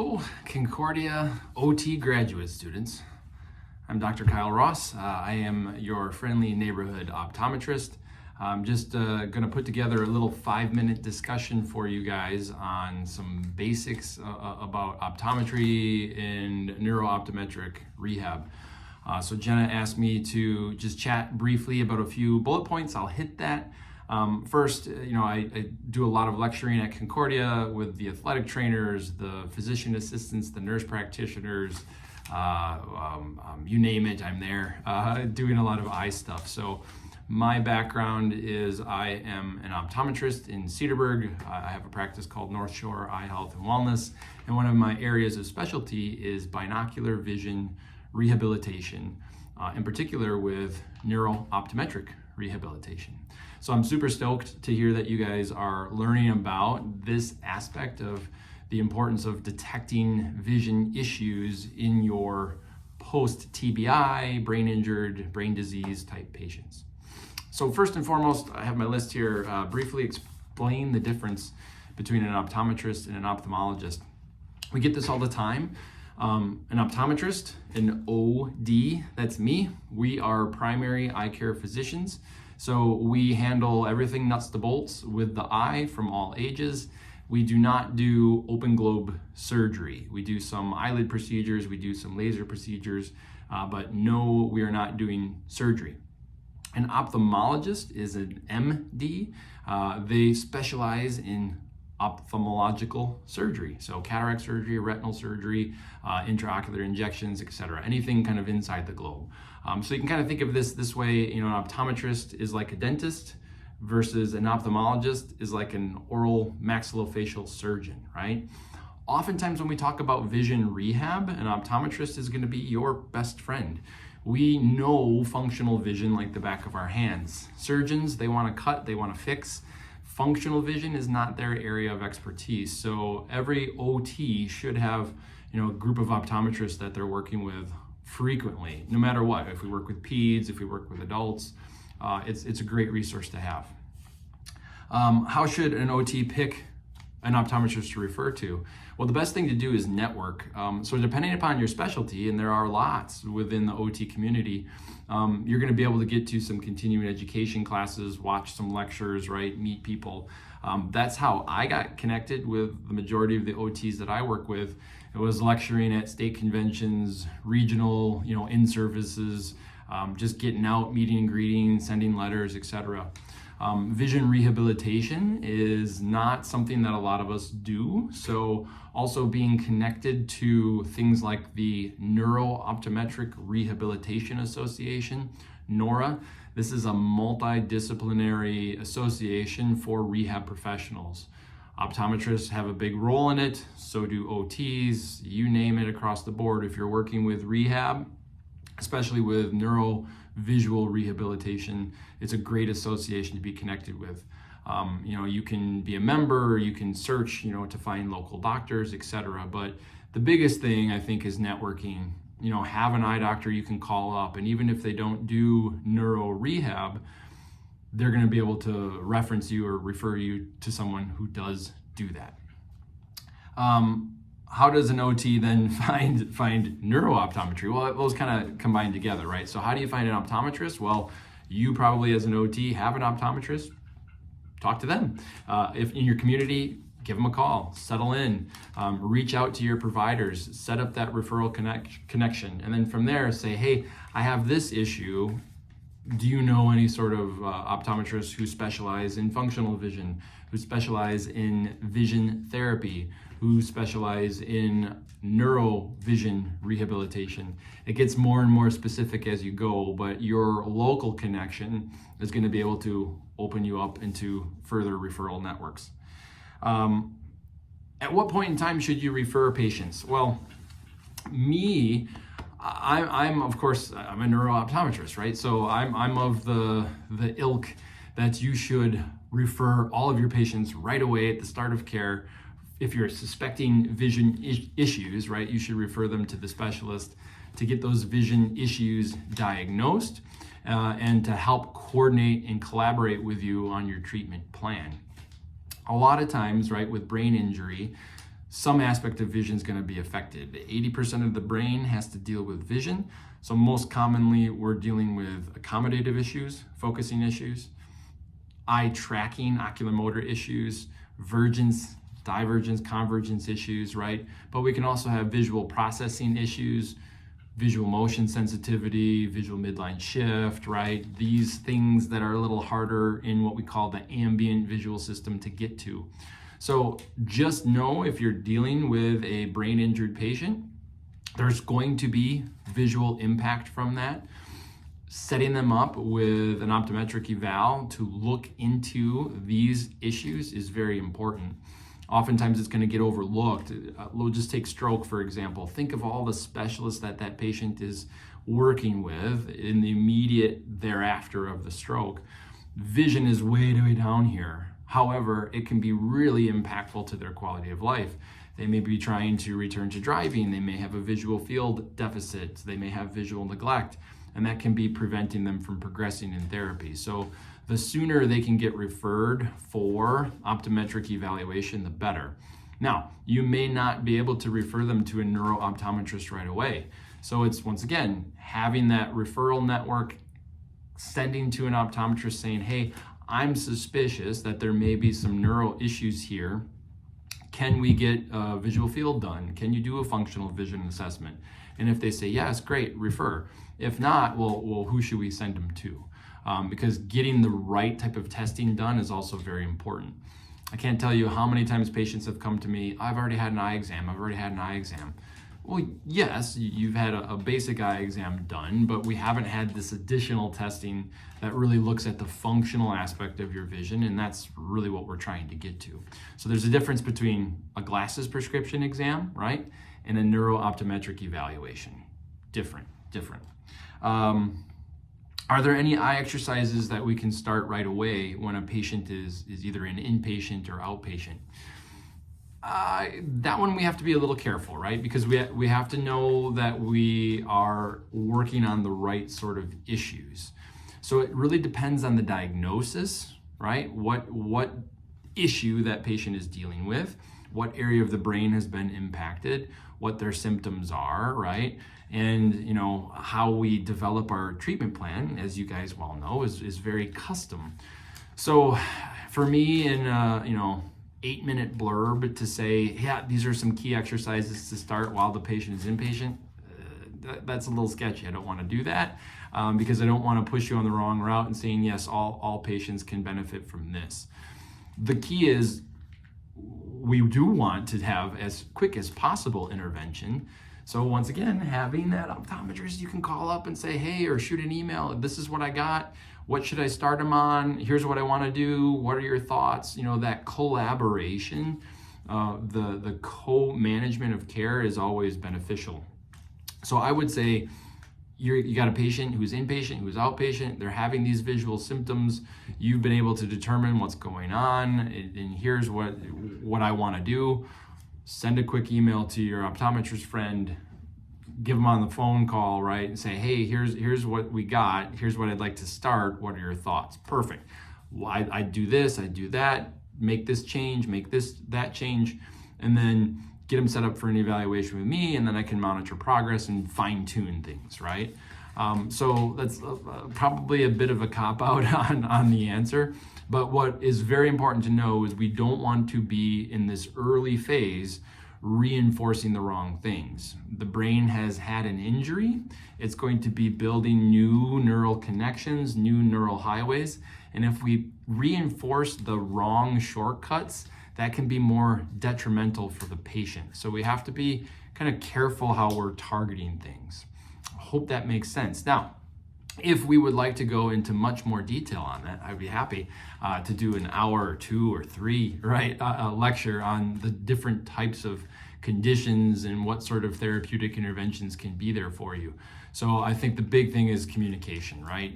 Hello, Concordia OT graduate students. I'm Dr. Kyle Ross. I am your friendly neighborhood optometrist. I'm just going to put together a little 5-minute discussion for you guys on some basics about optometry and neuro-optometric rehab. So Jenna asked me to just chat briefly about a few bullet points. I'll hit that. First, I do a lot of lecturing at Concordia with the athletic trainers, the physician assistants, the nurse practitioners, you name it, I'm there doing a lot of eye stuff. So my background is I am an optometrist in Cedarburg. I have a practice called North Shore Eye Health and Wellness, and one of my areas of specialty is binocular vision rehabilitation, in particular with neuro-optometric rehabilitation. So I'm super stoked to hear that you guys are learning about this aspect of the importance of detecting vision issues in your post-TBI, brain injured, brain disease type patients. So first and foremost, I have my list here, briefly explain the difference between an optometrist and an ophthalmologist. We get this all the time. An optometrist, an OD, that's me. We are primary eye care physicians. So we handle everything nuts to bolts with the eye from all ages. We do not do open globe surgery. We do some eyelid procedures, we do some laser procedures, but no, we are not doing surgery. An ophthalmologist is an MD. They specialize in ophthalmological surgery. So cataract surgery, retinal surgery, intraocular injections, etc. Anything kind of inside the globe. So you can kind of think of this way, an optometrist is like a dentist versus an ophthalmologist is like an oral maxillofacial surgeon, right? Oftentimes when we talk about vision rehab, an optometrist is going to be your best friend. We know functional vision like the back of our hands. Surgeons, they want to cut, they want to fix. Functional vision is not their area of expertise. So every OT should have, a group of optometrists that they're working with frequently, no matter what. If we work with peds, if we work with adults, it's a great resource to have. How should an OT pick an optometrist to refer to? Well, the best thing to do is network. So depending upon your specialty, and there are lots within the OT community, you're going to be able to get to some continuing education classes, watch some lectures, right? Meet people. That's how I got connected with the majority of the OTs that I work with. It was lecturing at state conventions, regional, in-services, just getting out, meeting and greeting, sending letters, etc. Vision rehabilitation is not something that a lot of us do. So also being connected to things like the Neuro-Optometric Rehabilitation Association, NORA. This is a multidisciplinary association for rehab professionals. Optometrists have a big role in it, so do OTs, you name it across the board. If you're working with rehab, especially with neurovisual rehabilitation, it's a great association to be connected with. You can be a member, you can search, to find local doctors, etc. But the biggest thing I think is networking. Have an eye doctor you can call up, and even if they don't do neuro rehab, they're going to be able to reference you or refer you to someone who does do that. How does an OT then find neuro-optometry? Well, those kind of combine together, right? So how do you find an optometrist? Well, you probably as an OT have an optometrist. Talk to them. If in your community, give them a call, settle in, reach out to your providers, set up that referral connection. And then from there say, hey, I have this issue. Do you know any sort of optometrists who specialize in functional vision, who specialize in vision therapy, who specialize in neurovision rehabilitation? It gets more and more specific as you go, but your local connection is going to be able to open you up into further referral networks. At what point in time should you refer patients? Well, I'm of course, I'm a neuro-optometrist, right? So I'm of the ilk that you should refer all of your patients right away at the start of care. If you're suspecting vision issues, right, you should refer them to the specialist to get those vision issues diagnosed and to help coordinate and collaborate with you on your treatment plan. A lot of times, right, with brain injury, some aspect of vision is going to be affected. 80% of the brain has to deal with vision. So most commonly, we're dealing with accommodative issues, focusing issues, eye tracking, oculomotor issues, vergence, divergence, convergence issues, right? But we can also have visual processing issues, visual motion sensitivity, visual midline shift, right? These things that are a little harder in what we call the ambient visual system to get to. So just know if you're dealing with a brain injured patient, there's going to be visual impact from that. Setting them up with an optometric eval to look into these issues is very important. Oftentimes it's going to get overlooked. We'll just take stroke, for example. Think of all the specialists that patient is working with in the immediate thereafter of the stroke. Vision is way down here. However, it can be really impactful to their quality of life. They may be trying to return to driving. They may have a visual field deficit. They may have visual neglect, and that can be preventing them from progressing in therapy. So the sooner they can get referred for optometric evaluation, the better. Now, you may not be able to refer them to a neuro-optometrist right away. So it's, once again, having that referral network, sending to an optometrist saying, hey, I'm suspicious that there may be some neuro issues here. Can we get a visual field done? Can you do a functional vision assessment? And if they say yes, great, refer. If not, well, who should we send them to? Because getting the right type of testing done is also very important. I can't tell you how many times patients have come to me, I've already had an eye exam. Well, yes, you've had a basic eye exam done, but we haven't had this additional testing that really looks at the functional aspect of your vision, and that's really what we're trying to get to. So there's a difference between a glasses prescription exam, right, and a neuro-optometric evaluation. Different. Are there any eye exercises that we can start right away when a patient is either an inpatient or outpatient? That one we have to be a little careful, right? Because we have to know that we are working on the right sort of issues. So it really depends on the diagnosis, right? What issue that patient is dealing with, what area of the brain has been impacted, what their symptoms are, right? And how we develop our treatment plan, as you guys well know, is very custom. So for me, in 8-minute blurb to say, yeah, these are some key exercises to start while the patient is inpatient, that's a little sketchy. I don't want to do that because I don't want to push you on the wrong route and saying, yes, all patients can benefit from this. The key is we do want to have as quick as possible intervention. So once again, having that optometrist you can call up and say, hey, or shoot an email, this is what I got. What should I start them on? Here's what I want to do. What are your thoughts? That collaboration, the co-management of care is always beneficial. So I would say you got a patient who's inpatient, who's outpatient, they're having these visual symptoms. You've been able to determine what's going on, and here's what I want to do. Send a quick email to your optometrist friend, give them on the phone call, right? And say, hey, here's what we got. Here's what I'd like to start. What are your thoughts? Perfect. Well, I do this, I do that, make this change, make that change, and then get them set up for an evaluation with me, and then I can monitor progress and fine tune things, right? So that's probably a bit of a cop-out on the answer. But what is very important to know is we don't want to be in this early phase reinforcing the wrong things. The brain has had an injury. It's going to be building new neural connections, new neural highways. And if we reinforce the wrong shortcuts, that can be more detrimental for the patient. So we have to be kind of careful how we're targeting things. I hope that makes sense. Now, if we would like to go into much more detail on that, I'd be happy to do an hour or 2 or 3, right, a lecture on the different types of conditions and what sort of therapeutic interventions can be there for you. So I think the big thing is communication, right?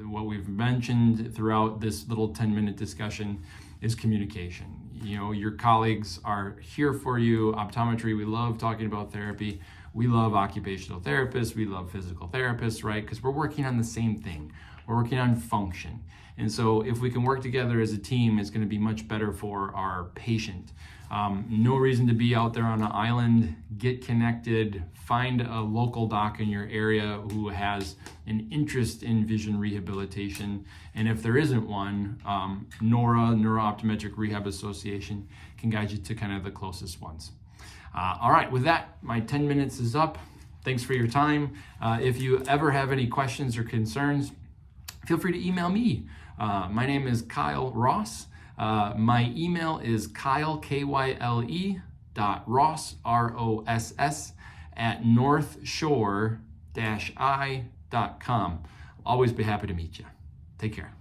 What we've mentioned throughout this little 10-minute discussion is communication. Your colleagues are here for you. Optometry, we love talking about therapy. We love occupational therapists. We love physical therapists, right? Because we're working on the same thing. We're working on function. And so if we can work together as a team, it's going to be much better for our patient. No reason to be out there on an island. Get connected, find a local doc in your area who has an interest in vision rehabilitation. And if there isn't one, Neuro Optometric Rehab Association can guide you to kind of the closest ones. All right, with that, my 10 minutes is up. Thanks for your time. If you ever have any questions or concerns, feel free to email me. My name is Kyle Ross. My email is Kyle, Kyle, .ross, ROSS, @northshore-i.com. Always be happy to meet you. Take care.